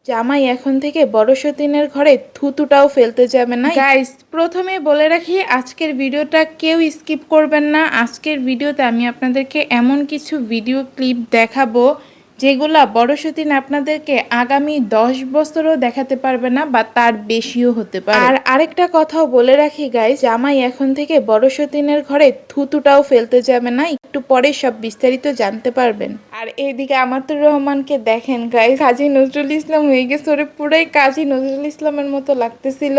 জামাই এখন থেকে বড় সতীনের ঘরে থুতুটাও ফেলতে যাবে না। গাইস, প্রথমে বলে রাখি আজকের ভিডিওটা কেউ স্কিপ করবেন না। আজকের ভিডিওতে আমি আপনাদেরকে এমন কিছু ভিডিও ক্লিপ দেখাবো যেগুলা বড় সতীন আপনাদেরকে আগামী 10 বছরও দেখাতে পারবে না বা তার বেশিও হতে পারে। আর আরেকটা কথাও বলে রাখি গাইস, জামাই এখন থেকে বড় সতীনের ঘরে থুতুটাও ফেলতে যাবে না। একটু পরে সব বিস্তারিত জানতে পারবেন। আর এইদিকে আমাতুর রহমানকে দেখেন গাইস, কাজী নজরুল ইসলাম হয়ে গেছে, ওরে পুরাই কাজী নজরুল ইসলামের মতো লাগতেছিল।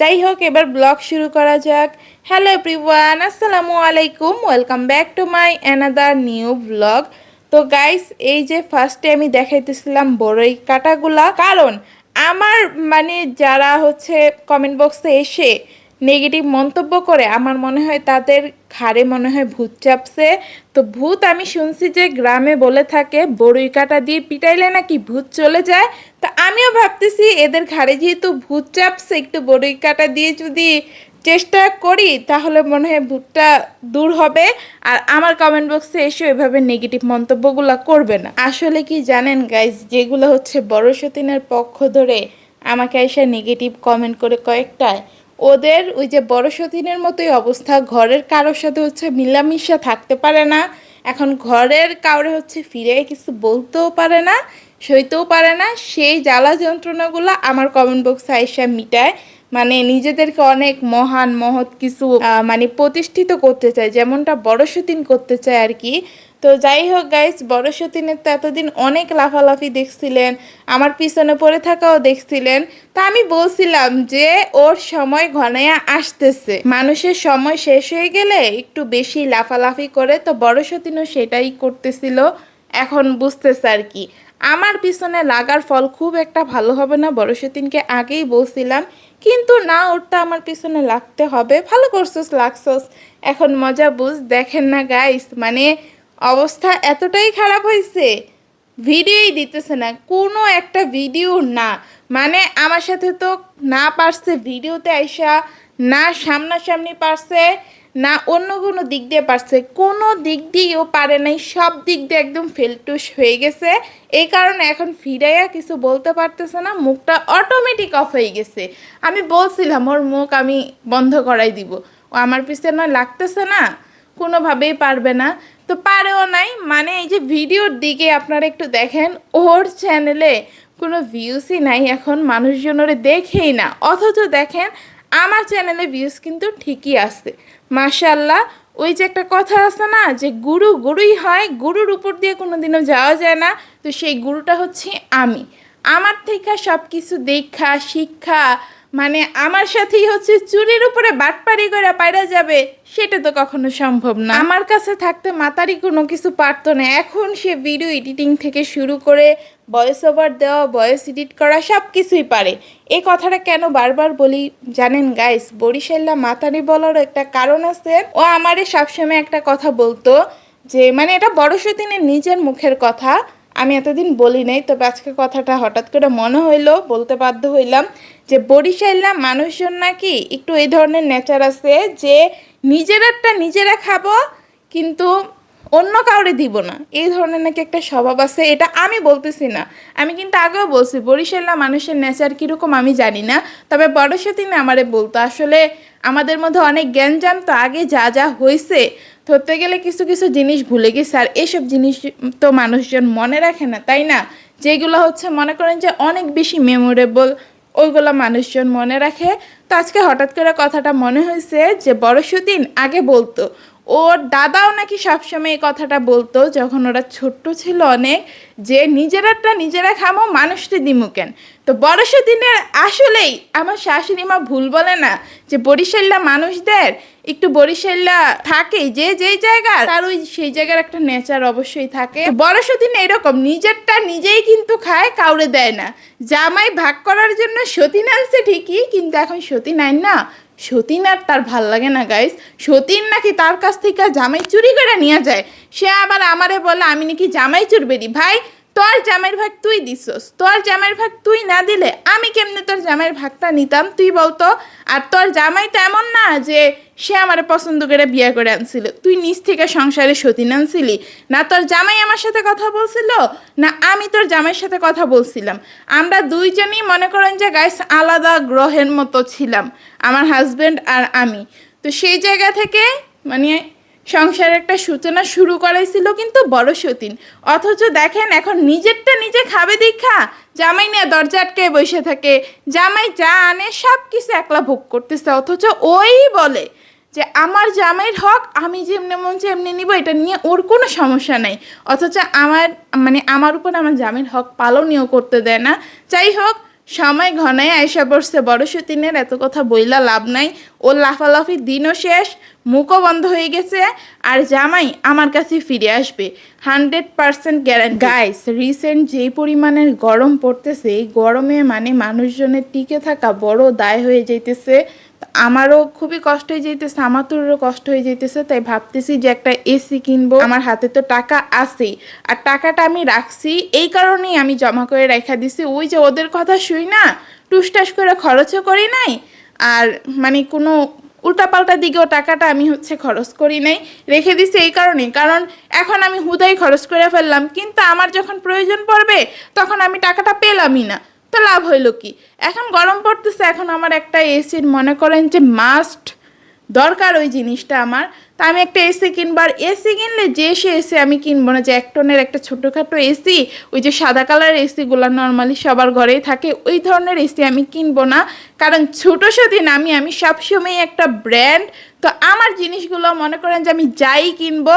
যাই হোক, এবার ব্লগ শুরু করা যাক। হ্যালো এভরিওয়ান, আসসালামু আলাইকুম, welcome back to my another new blog. তো গাইস, এই যে ফার্স্টে আমি দেখাইতেছিলাম বড়ই কাটাগুলা, কারণ আমার যারা হচ্ছে কমেন্ট বক্সে এসে নেগেটিভ মন্তব্য করে, আমার মনে হয় তাদের ঘাড়ে মনে হয় ভূত চাপছে। তো ভূত আমি শুনছি যে গ্রামে বলে থাকে বড়ই কাটা দিয়ে পিটাইলে নাকি ভূত চলে যায়। তো আমিও ভাবতেছি এদের ঘাড়ে যেহেতু ভূত চাপছে, একটু বড়ই কাটা দিয়ে যদি চেষ্টা করি তাহলে মনে হয় ভূতটা দূর হবে। আর আমার কমেন্ট বক্সে এসে এভাবে নেগেটিভ মন্তব্যগুলো করবে না। আসলে কি জানেন গাইজ, যেগুলো হচ্ছে বড় সতীনের পক্ষ ধরে আমাকে এসে নেগেটিভ কমেন্ট করে কয়েকটায়, ওদের ওই যে বড় সতীনের মতোই অবস্থা, ঘরের কারোর সাথে হচ্ছে মিলামিশা থাকতে পারে না। এখন ঘরের কাউরে হচ্ছে ফিরে কিছু বলতেও পারে না, সইতেও পারে না। সেই জ্বালা যন্ত্রণাগুলো আমার কমেন্ট বক্সে আইসা মিটায়। নিজেদেরকে অনেক মহান মহৎ কিছু প্রতিষ্ঠিত করতে চায়, যেমনটা বড় সতীন করতে চায় আর কি। তো যাই হোক গাইস, বড় সতীনের তো এতদিন অনেক লাফালাফি দেখছিলেন, আমার পিছনে পড়ে থাকাও দেখছিলেন। তা আমি বলছিলাম যে ওর সময় ঘনাইয়া আসতেছে, মানুষের সময় শেষ হয়ে গেলে একটু বেশি লাফালাফি করে, তো বড় সতীনও সেটাই করতেছিল। এখন বুঝতেছে আর কি আমার পিছনে লাগার ফল খুব একটা ভালো হবে না, বড় সতীনকে আগেই বলছিলাম। কিন্তু না, ওরটা আমার পিছনে লাগতে হবে। ভালো করছস, লাগছস, এখন মজা বুঝ। দেখেন না গাইস, অবস্থা এতটাই খারাপ হয়েছে, ভিডিওই দিতেছে না, কোনো একটা ভিডিও না। আমার সাথে তো না পারছে ভিডিওতে আইসা, না সামনাসামনি পারছে, না অন্য কোনো দিক দিয়ে পারছে, কোনো দিক দিয়েও পারে নাই। সব দিক দিয়ে একদম ফেলটুস হয়ে গেছে। এই কারণে এখন ফিরাইয়া কিছু বলতে পারতেছে না, মুখটা অটোমেটিক অফ হয়ে গেছে। আমি বলছিলাম ওর মুখ আমি বন্ধ করাই দিব, ও আমার পিছনে নয় লাগতেছে না, কোনোভাবেই পারবে না। তো পারেও নাই। এই যে ভিডিওর দিকে আপনারা একটু দেখেন, ওর চ্যানেলে কোনো ভিউসই নাই এখন, মানুষজন ওরে দেখেই না। অথচ দেখেন আমার চ্যানেলে ভিউজ কিন্তু ঠিকই আছে, মাশাল্লাহ। ওই যে একটা কথা আছে না যে গুরু গুরুই হয়, গুরুর উপর দিয়ে কোনোদিনও যাওয়া যায় না। তো সেই গুরুটা হচ্ছে আমি। আমার থেকে সব কিছু দেখা শিক্ষা, আমার সাথেই হচ্ছে চুরির উপরে বাটপারি করে পায়রা যাবে, সেটা তো কখনো সম্ভব না। আমার কাছে থাকতে মাতারি কোনো কিছু পারতো না। এখন সে ভিডিও এডিটিং থেকে শুরু করে ভয়েস ওভার দেওয়া, ভয়েস এডিট করা, সব কিছুই পারে। এই কথাটা কেন বারবার বলি জানেন গাইস, বরিশাল্লা মাতারি বলার একটা কারণ আছে। ও আমারে সবসময় একটা কথা বলতো যে এটা বড় সতীনের নিজের মুখের কথা, আমি এতদিন বলি নাই, তবে আজকে কথাটা হঠাৎ করে মনে হইলো, বলতে বাধ্য হইলাম। যে বরিশাল্লা মানুষজন নাকি একটু এই ধরনের নেচার আছে যে নিজেরাটা নিজেরা খাবো কিন্তু অন্য কাউরে দিব না, এই ধরনের নাকি একটা স্বভাব আছে। এটা আমি বলতেছি না, আমি কিন্তু আগেও বলছি বরিশাল্লা মানুষের নেচার কীরকম আমি জানি না, তবে বড় সতীনে আমারে বলতো। আসলে আমাদের মধ্যে অনেক জ্ঞান জানতো, আগে যা যা হয়েছে ধরতে গেলে কিছু কিছু জিনিস ভুলে গেছে। আর এসব জিনিস তো মানুষজন মনে রাখে না, তাই না? যেগুলো হচ্ছে মনে করেন যে অনেক বেশি মেমোরেবল, ওইগুলো মানুষজন মনে রাখে। তো আজকে হঠাৎ করে কথাটা মনে হয়েছে যে বড় সতীন আগে বলতো, ওর দাদাও নাকি সবসময় এই কথাটা বলতো যখন ওরা ছোট্ট ছিল অনেক, যে নিজেরাটা নিজেরা খামো, মানুষটা দিমু কেন। তো বড় সতীনের আসলেই আমার শাশুড়ি মা ভুল বলে না যে বরিশাল্লা মানুষদের একটু বরিশাল্লা থাকে, যে যেই জায়গা তার ওই সেই জায়গার একটা নেচার অবশ্যই থাকে। বড় সতীন এরকম নিজেরটা নিজেই কিন্তু খায়, কাউরে দেয় না। জামাই ভাগ করার জন্য সতীন আনছে ঠিকই, কিন্তু এখন সতীন আইন না, সতীন আর তার ভাল লাগে না গাইস। সতীন নাকি তার কাছ থেকে জামাই চুরি করে নিয়ে যায়, সে আবার আমারে বলে আমি নাকি জামাই চুরবেরি। ভাই, তোর জামাইয়ের ভাগ তুই দিছস, তোর জামাইয়ের ভাগ তুই না দিলে আমি কেমনে তোর জামাইয়ের ভাগটা নিতাম তুই বলতো? আর তোর জামাই তো এমন না যে সে আমারে পছন্দ করে বিয়ে করে আনছিল। তুই নিজ থেকে সংসারে সতীন আনছিলি না? তোর জামাই আমার সাথে কথা বলছিল না আমি তোর জামাইয়ের সাথে কথা বলছিলাম? আমরা দুইজনই মনে করেন যে গাইস আলাদা গ্রহের মতো ছিলাম, আমার হাজবেন্ড আর আমি। তো সেই জায়গা থেকে মানে সংসারের একটা সূচনা শুরু করাইছিল কিন্তু বড় সতীন। অথচ দেখেন এখন নিজেরটা নিজে খাবে দীক্ষা জামাই নিয়ে দরজা আটকে বসে থাকে, জামাই যা আনে সব কিছু একলা ভোগ করতেছে। অথচ ওই বলে যে আমার জামাইয়ের হক আমি যেমনি মন চাই এমনি নিব, এটা নিয়ে ওর কোনো সমস্যা নাই। অথচ আমার উপর আমার জামাইয়ের হক পালনীয় করতে দেয় না। যাই হোক, সময় ঘনায় আয়সা পড়ছে বড় সতীনের, এত কথা বইলা লাভ নাই। ওর লাফালাফি দিনও শেষ, মুখও বন্ধ হয়ে গেছে, আর জামাই আমার কাছে ফিরে আসবে 100% গ্যারান্টি। গাইস, রিসেন্ট যেই পরিমাণের গরম পড়তেছে, এই গরমে মানে মানুষজনের টিকে থাকা বড় দায় হয়ে যাইতেছে। আমারও খুবই কষ্ট হয়ে যাইতেছে, আমার তোরও কষ্ট হয়ে যাইতেছে। তাই ভাবতেছি যে একটা এসি কিনবো। আমার হাতে তো টাকা আছেই, আর টাকাটা আমি রাখছি এই কারণেই আমি জমা করে রেখা দিছি। ওই যে ওদের কথা শুই না, টুসটাস করে খরচও করি নাই, আর মানে কোনো উল্টাপাল্টা দিকেও টাকাটা আমি খরচ করি নাই, রেখে দিছি এই কারণে। কারণ এখন আমি হুদাই খরচ করে ফেললাম, কিন্তু আমার যখন প্রয়োজন পড়বে তখন আমি টাকাটা পেলামই না, তো লাভ হইলো কি? এখন গরম পড়তেছে, এখন আমার একটা এসির মনে করেন যে মাস্ট দরকার ওই জিনিসটা আমার। তা আমি একটা এসি কিনবো, আর এসি কিনলে যে সে এসি আমি কিনবো না, যে 1 টনের একটা ছোটোখাটো এসি, ওই যে সাদা কালার এসিগুলো নর্মালি সবার ঘরেই থাকে, ওই ধরনের এসি আমি কিনবো না। কারণ ছোটো সাথে আমি সবসময় একটা ব্র্যান্ড, তো আমার জিনিসগুলো মনে করেন যে আমি যাই কিনবো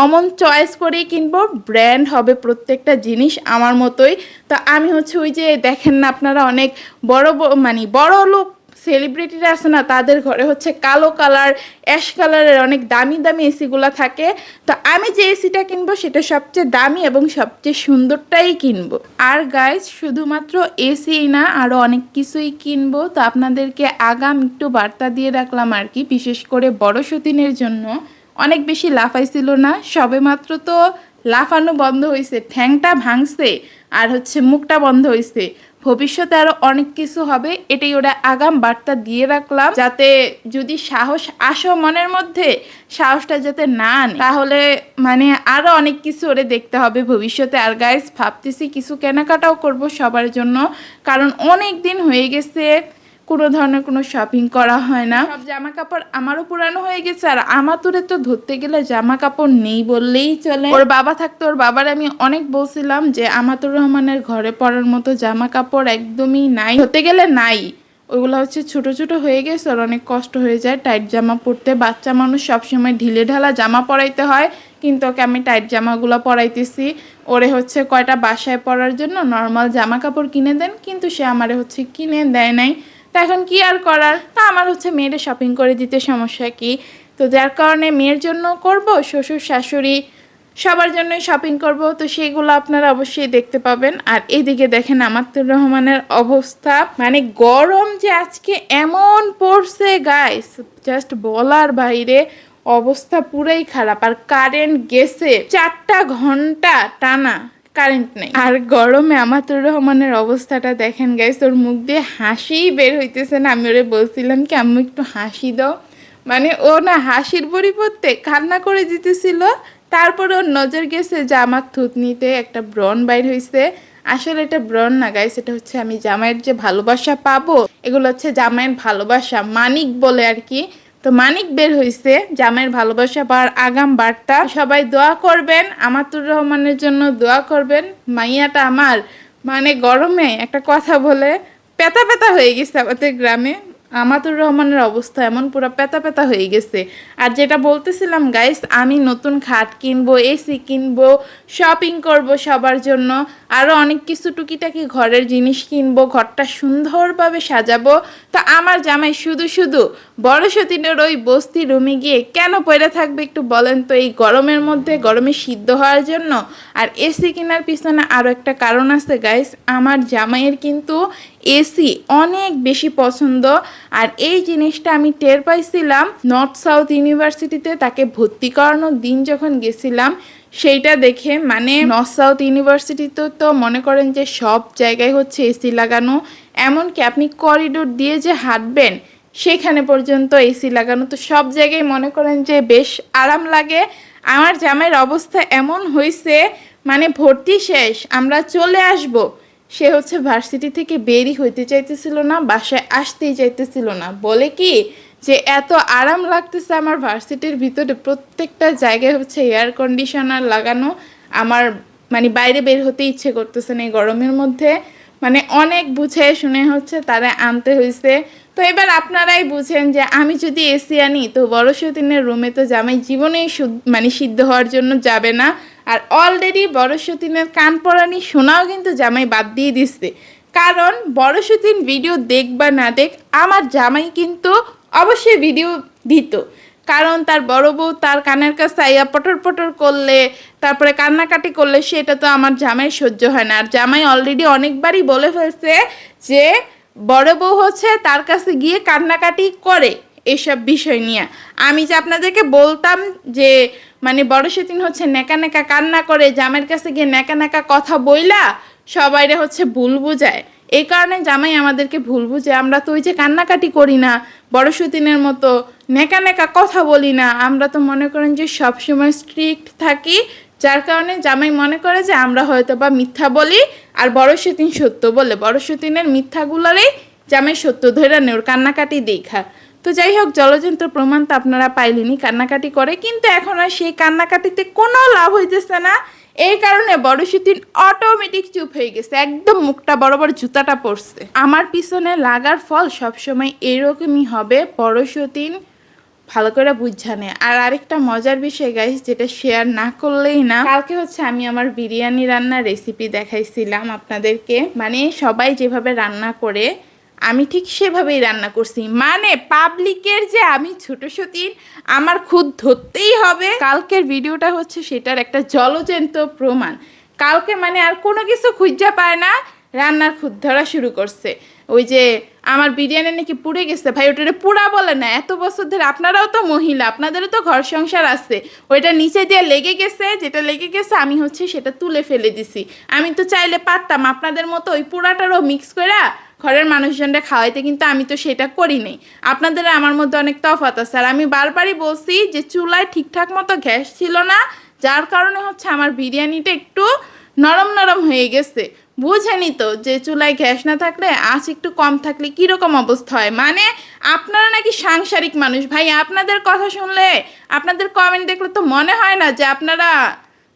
অমন চয়েস করেই কিনবো, ব্র্যান্ড হবে প্রত্যেকটা জিনিস আমার মতোই। তো আমি ওই যে দেখেন না আপনারা, অনেক বড় লোক সেলিব্রিটিরা আছে না, তাদের ঘরে কালো কালার, অ্যাশ কালারের অনেক দামি দামি এসিগুলো থাকে। তো আমি যে এসিটা কিনবো সেটা সবচেয়ে দামি এবং সবচেয়ে সুন্দরটাই কিনবো। আর গাইস, শুধুমাত্র এসি না, আরও অনেক কিছুই কিনবো। তো আপনাদেরকে আগাম একটু বার্তা দিয়ে রাখলাম আর কি, বিশেষ করে বড় সতীনের জন্য। অনেক বেশি লাফাইছিল না, সবে মাত্র তো লাফানো বন্ধ হয়েছে, ঠ্যাংটা ভাঙছে, আর মুখটা বন্ধ হয়েছে। ভবিষ্যতে আরো অনেক কিছু হবে, এটাই ওরা আগাম বার্তা দিয়ে রাখলাম, যাতে যদি সাহস আসো মনের মধ্যে, সাহসটা যাতে না আনে, তাহলে মানে আরো অনেক কিছু ওরে দেখতে হবে ভবিষ্যতে। আর গাইস, ভাবতেছি কিছু কেনাকাটাও করব সবার জন্য, কারণ অনেক দিন হয়ে গেছে কোনো ধরনের কোনো শপিং করা হয় না। সব জামা কাপড় আমারও পুরানো হয়ে গেছে, আর আমার তোরে তো ধরতে গেলে জামা কাপড় নেই বললেই চলে। ওর বাবা থাকতো, ওর বাবার আমি অনেক বলছিলাম যে আমাতুর রহমানের ঘরে পরার মতো জামা কাপড় একদমই নাই, ধরতে গেলে নাই। ওইগুলো ছোট ছোট হয়ে গেছে, ওর অনেক কষ্ট হয়ে যায় টাইট জামা পরতে। বাচ্চা মানুষ সবসময় ঢিলে ঢালা জামা পরাইতে হয়, কিন্তু ওকে আমি টাইট জামাগুলো পরাইতেছি। ওরে কয়টা বাসায় পরার জন্য নর্মাল জামা কাপড় কিনে দেন, কিন্তু সে আমারে কিনে দেয় নাই। তা এখন কি আর করার, তা আমার মেয়েদের শপিং করে দিতে সমস্যা কি? তো যার কারণে মেয়ের জন্য করব, শ্বশুর শাশুড়ি সবার জন্যই শপিং করব। তো সেইগুলো আপনারা অবশ্যই দেখতে পাবেন। আর এইদিকে দেখেন আমাতুর রহমানের অবস্থা, মানে গরম যে আজকে এমন পড়ছে গাইস, জাস্ট বলার বাইরে, অবস্থা পুরাই খারাপ। আর কারেন্ট গেছে 4টা ঘন্টা টানা, কারেন্ট নেই। আর গরমে আমাতুর রহমানের অবস্থাটা দেখেন গাইস, ওর মুখ দিয়ে হাসিই বের হইতেছে না। আমি ওরে বলছিলাম কি আম্মু একটু হাসি দাও, মানে ও না হাসির পরিবর্তে কান্না করে দিতেছিল। তারপরে ওর নজর গেছে যে আমার থুতনিতে একটা ব্রণ বাইর হয়েছে। আসলে এটা ব্রণ না গাইস, এটা আমি জামাইয়ের যে ভালোবাসা পাবো, এগুলো জামাইয়ের ভালোবাসা, মানিক বলে আর কি। তো মানিক বের হয়েছে, জামাইয়ের ভালোবাসা পাওয়ার আগাম বার্তা। সবাই দোয়া করবেন, আমাতুর রহমানের জন্য দোয়া করবেন। মাইয়াটা আমার মানে গরমে একটা কথা বলে পেতা পেতা হয়ে গেছে আমাদের গ্রামে। আমাতুর রহমানের অবস্থা এমন পুরো পেতা পেতা হয়ে গেছে। আর যেটা বলতেছিলাম গাইস, আমি নতুন খাট কিনবো, এসি কিনবো, শপিং করব সবার জন্য, আরও অনেক কিছু টুকিটাকি ঘরের জিনিস কিনবো, ঘরটা সুন্দরভাবে সাজাবো। তো আমার জামাই শুধু শুধু বড় সতীনের ওই বস্তি রুমে গিয়ে কেন পড়ে থাকবে একটু বলেন তো, এই গরমের মধ্যে, গরমে সিদ্ধ হওয়ার জন্য? আর এসি কেনার পিছনে আরও একটা কারণ আছে গাইস, আমার জামাইয়ের কিন্তু এসি অনেক বেশি পছন্দ। আর এই জিনিসটা আমি টের পাইছিলাম নর্থ সাউথ ইউনিভার্সিটিতে তাকে ভর্তি করানোর দিন যখন গেছিলাম, সেইটা দেখে। মানে নর্থ সাউথ ইউনিভার্সিটিতে তো মনে করেন যে সব জায়গায় এসি লাগানো, এমনকি আপনি করিডোর দিয়ে যে হাঁটবেন সেখানে পর্যন্ত এসি লাগানো, তো সব জায়গায় মনে করেন যে বেশ আরাম লাগে। আমার জামাইয়ের অবস্থা এমন হয়েছে, মানে ভর্তি শেষ, আমরা চলে আসব, সে হচ্ছে ভার্সিটি থেকে বেরই হইতে চাইতেছিল না, বাসায় আসতেই চাইতেছিল না। বলে কি যে এত আরাম লাগতেছে আমার ভার্সিটির ভিতরে, প্রত্যেকটা জায়গায় হচ্ছে এয়ার কন্ডিশনার লাগানো, আমার মানে বাইরে বের হতে ইচ্ছে করতেছে না এই গরমের মধ্যে। মানে অনেক বুঝে শুনে হচ্ছে তারা আনতে হয়েছে। তো এবার আপনারাই বুঝেন যে আমি যদি এসি আনি তো বড় সতীনের রুমে তো জামাই জীবনেই মানে সিদ্ধ হওয়ার জন্য যাবে না। আর অলরেডি বড় সতীনের কান পরানি শোনাও কিন্তু জামাই বাদ দিয়ে দিচ্ছে, কারণ বড় সতীন ভিডিও দেখ বা না দেখ আমার জামাই কিন্তু অবশ্যই ভিডিও দিত। কারণ তার বড় বউ তার কানের কাছে আইয়া পটর পটর করলে, তারপরে কান্নাকাটি করলে, সেটা তো আমার জামাই সহ্য হয় না। আর জামাই অলরেডি অনেকবারই বলে ফেলছে যে বড় বউ হচ্ছে তার কাছে গিয়ে কান্নাকাটি করে এসব বিষয় নিয়ে। আমি যে আপনাদেরকে বলতাম যে মানে বড় সেদিন হচ্ছে নেকা নেকা কান্না করে, জামাইয়ের কাছে গিয়ে নেকা নেকা কথা বইলা সবাইরে হচ্ছে ভুল বুঝায়, এই কারণে জামাই আমাদেরকে ভুল বুঝে। আমরা তো ওই যে কান্নাকাটি করি না, বড় সতীনের মতো নেকা নেকা কথা বলি না, আমরা তো মনে করেন যে সবসময় স্ট্রিক্ট থাকি, যার কারণে জামাই মনে করে যে আমরা হয়তো বা মিথ্যা বলি আর বড় সতীন সত্য বলে, বড় সতীনের মিথ্যাগুলোরই জামাই সত্য ধরে নেই ওর কান্নাকাটি দেখা। তো যাই হোক, জলযন্ত্র প্রমাণ তো আপনারা পাইলেনি, কান্নাকাটি করে, কিন্তু এখন আর সেই কান্নাকাটিতে কোনো লাভ হইতেছে না। এই কারণে বড় সতীন অটোমেটিক চুপ হয়ে গেছে, একদম মুখটা বরাবর জুতাটা পড়ছে। আমার পিছনে লাগার ফল সবসময় এরকমই হবে, বড় সতীন ভালো করে বুঝানে। আর আরেকটা মজার বিষয় গাইস, যেটা শেয়ার না করলেই না, কালকে হচ্ছে আমি আমার বিরিয়ানি রান্নার রেসিপি দেখাইছিলাম আপনাদেরকে, মানে সবাই যেভাবে রান্না করে আমি ঠিক সেভাবেই রান্না করছি। মানে পাবলিকের যে আমি ছোট সতীন, আমার খুদ ধরতেই হবে। কালকের ভিডিওটা হচ্ছে সেটার একটা জলজন্ত প্রমাণ। কালকে মানে আর কোনো কিছু খুঁজা পায় না, রান্নার খুদ ধরা শুরু করছে। ওই যে আমার বিরিয়ানি নাকি পুড়ে গেছে, ভাই ওটা পুরা বলে না, এত বছর ধরে আপনারাও তো মহিলা, আপনাদেরও তো ঘর সংসার আছে, ওইটা নিচে দিয়ে লেগে গেছে, যেটা লেগে গেছে আমি হচ্ছে সেটা তুলে ফেলে দিছি। আমি তো চাইলে পারতাম আপনাদের মতো ওই পুরাটারও মিক্স করে ঘরের মানুষজনরা খাওয়াইতে, কিন্তু আমি তো সেটা করি নাই। আপনাদের আমার মধ্যে অনেক তফাৎ আছে। আর আমি বারবারই বলছি যে চুলায় ঠিকঠাক মতো গ্যাস ছিল না, যার কারণে হচ্ছে আমার বিরিয়ানিটা একটু নরম নরম হয়ে গেছে। বুঝেনি তো যে চুলায় গ্যাস না থাকলে, আঁচ একটু কম থাকলে কীরকম অবস্থা হয়। মানে আপনারা নাকি সাংসারিক মানুষ, ভাই আপনাদের কথা শুনলে, আপনাদের কমেন্ট দেখলে তো মনে হয় না যে আপনারা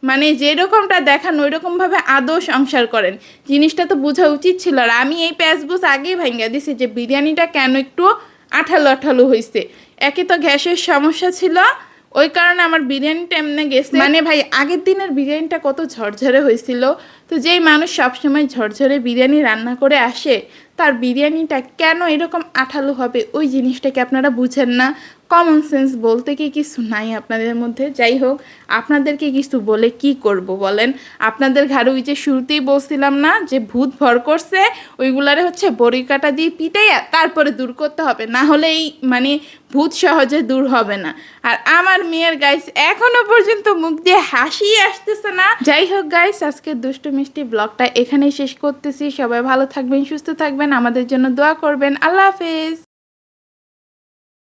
মানে যেরকমটা দেখান ওই রকমভাবে আদৌ সংসার করেন। জিনিসটা তো বোঝা উচিত ছিল। আর আমি এই প্যাঁচবুস আগেই ভাঙ্গা দিছি যে বিরিয়ানিটা কেন একটু আঠালো আঠালো হয়েছে। একে তো গ্যাসের সমস্যা ছিল, ওই কারণে আমার বিরিয়ানিটা এমনি গেছে। মানে ভাই আগের দিনের বিরিয়ানিটা কত ঝরঝরে হয়েছিল। তো যেই মানুষ সবসময় ঝরঝরে বিরিয়ানি রান্না করে আসে, তার বিরিয়ানিটা কেন এরকম আঠালো হবে, ওই জিনিসটাকে আপনারা বুঝেন না। কমন সেন্স বলতে কি কিছু নাই আপনাদের মধ্যে। যাই হোক, আপনাদেরকে কিছু বলে কি করব বলেন। আপনাদের ঘরে ওই যে শুরুতেই বলছিলাম না যে ভূত ভর করছে, ওইগুলারে হচ্ছে বড়ি কাটা দিয়ে পিটাইয়া তারপরে দূর করতে হবে, না হলে এই মানে ভূত সহজে দূর হবে না। আর আমার মেয়ের গাইস এখনো পর্যন্ত মুখ দিয়ে হাসি আসতেছে না। যাই হোক গাইস, আজকে দুষ্টু মিষ্টি ব্লগটা এখানেই শেষ করতেছি। সবাই ভালো থাকবেন, সুস্থ থাকবেন, আমাদের জন্য দোয়া করবেন। আল্লাহ হাফেজ।